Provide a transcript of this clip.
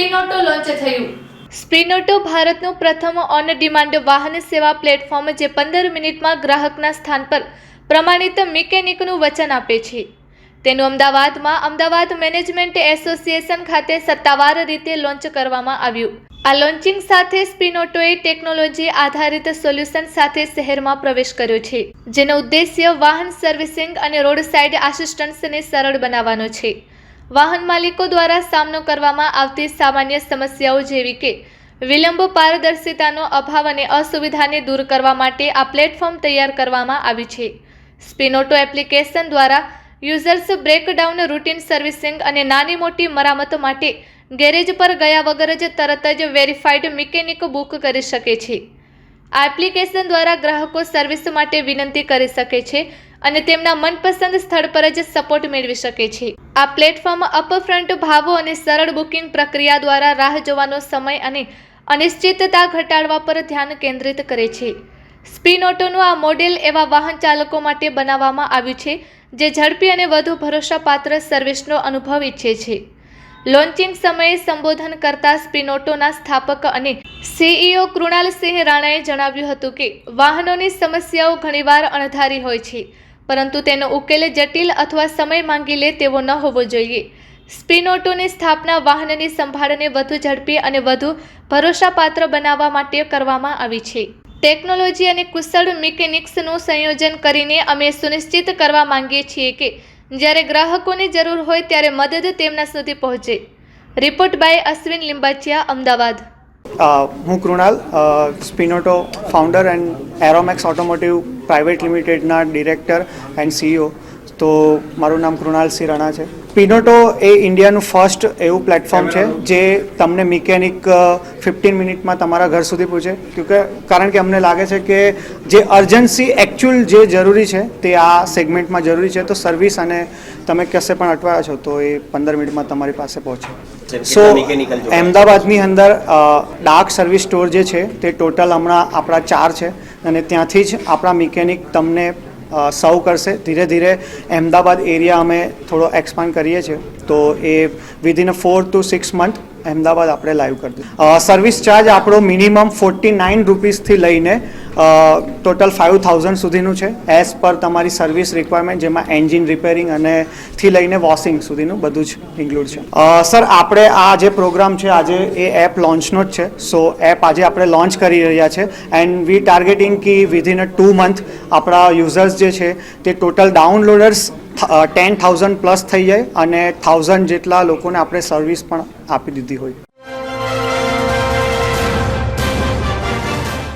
સ્પિનોટો launch થયું। સ્પિનોટો ભારતનું પ્રથમ ઓન ડિમાન્ડ વાહન સેવા પ્લેટફોર્મ જે 15 મિનિટમાં ગ્રાહકના સ્થાન પર પ્રમાણિત મિકેનિકનું વચન આપે છે। તેનું અમદાવાદમાં અમદાવાદ મેનેજમેન્ટ એસોસિએશન ખાતે સત્તાવાર રીતે લોન્ચ કરવામાં આવ્યું। આ લોન્ચિંગ સાથે સ્પિનોટોએ ટેકનોલોજી આધારિત સોલ્યુશન સાથે શહેરમાં પ્રવેશ કર્યો છે, જેનો ઉદ્દેશ્ય વાહન સર્વિસિંગ અને રોડ સાઇડ આસિસ્ટન્સને સરળ બનાવવાનો છે। વાહન માલિકો દ્વારા સામનો કરવામાં આવતી સામાન્ય સમસ્યાઓ જેવી કે વિલંબ, પારદર્શિતાનો અભાવ અને અસુવિધાને દૂર કરવા માટે આ પ્લેટફોર્મ તૈયાર કરવામાં આવ્યું છે। સ્પિનોટો એપ્લિકેશન દ્વારા યુઝર્સ બ્રેકડાઉન, રૂટીન સર્વિસિંગ અને નાની મોટી મરામત માટે ગેરેજ પર ગયા વગર જ તરત જ વેરીફાઈડ મિકેનિક બુક કરી શકે છે। આ એપ્લિકેશન દ્વારા ગ્રાહકો સર્વિસ માટે વિનંતી કરી શકે છે અને તેમના મનપસંદ સ્થળ પર જ સપોર્ટ મેળવી શકે છે। આ પ્લેટફોર્મ અપફ્રન્ટ ભાવો અને સરળ બુકિંગ પ્રક્રિયા દ્વારા રાહ જોવાનો સમય અને અનિશ્ચિતતા ઘટાડવા પર ધ્યાન કેન્દ્રિત કરે છે। સ્પિનોટોનું આ મોડેલ એવા વાહન ચાલકો માટે બનાવવામાં આવ્યું છે જે ઝડપી અને વધુ ભરોસાપાત્ર સર્વિસનો અનુભવ ઈચ્છે છે। લોન્ચિંગ સમયે સંબોધન કરતા સ્પિનોટોના સ્થાપક અને સીઈઓ કૃણાલ સિંહ રાણાએ જણાવ્યું હતું કે વાહનોની સમસ્યાઓ ઘણીવાર અણધારી હોય છે, પરંતુ તેનો ઉકેલ જટિલ અથવા સમય માંગી લે તેવો ન હોવો જોઈએ। સ્પિનોટોની સ્થાપના વાહનની સંભાળને વધુ ઝડપી અને વધુ ભરોસાપાત્ર બનાવવા માટે કરવામાં આવી છે। ટેકનોલોજી અને કુશળ મિકેનિક્સનું સંયોજન કરીને અમે સુનિશ્ચિત કરવા માંગીએ છીએ કે જ્યારે ગ્રાહકોની જરૂર હોય ત્યારે મદદ તેમના સુધી પહોંચે। Report by Ashwin Limbachiya, Ahmedabad. હું Krunal, Spinoto founder and Aeromax automotive private લિમિટેડના ડિરેક્ટર એન્ડ સીઈઓ। તો મારું નામ કૃણાલ સિંહ રાણા છે। સ્પિનોટો એ ઇન્ડિયાનું ફર્સ્ટ એવું પ્લેટફોર્મ છે જે તમને મિકેનિક 15 મિનિટમાં તમારા ઘર સુધી પહોંચે, કારણ કે અમને લાગે છે કે જે અર્જન્સી એકચ્યુઅલ જે જરૂરી છે તે આ સેગમેન્ટમાં જરૂરી છે। તો સર્વિસ અને તમે કશે પણ અટવાયા છો તો એ 15 મિનિટમાં તમારી પાસે પહોંચે। સો અમદાવાદની અંદર ડાર્ક સર્વિસ સ્ટોર જે છે તે ટોટલ હમણાં આપણા 4 છે અને ત્યાંથી જ આપણા મિકેનિક તમને સર્વ કરશે। ધીરે ધીરે અમદાવાદ એરિયા અમે થોડો એક્સપાન્ડ કરીએ છીએ, તો એ વિધિન 4 to 6 મંથ અમદાવાદ આપણે લાઈવ કરી દઈશું। સર્વિસ ચાર્જ આપણો મિનિમમ 49 રૂપીસથી લઈને ટોટલ 5000 સુધીનું છે, એઝ પર તમારી સર્વિસ રિક્વાયરમેન્ટ, જેમાં એન્જિન રિપેરિંગ અને થી લઈને વોશિંગ સુધીનું બધું જ ઇન્ક્લુડ છે। સર, આપણે આ જે પ્રોગ્રામ છે આજે એ એપ લોન્ચનો જ છે। સો એપ આજે આપણે લોન્ચ કરી રહ્યા છે એન્ડ વી ટાર્ગેટિંગ કે વિધિન 2 મંથ આપણા યુઝર્સ જે છે તે ટોટલ ડાઉનલોડર્સ 10,000 પ્લસ થઈ જાય અને 1000 જેટલા લોકોને આપણે સર્વિસ પણ આપી દીધી હોય।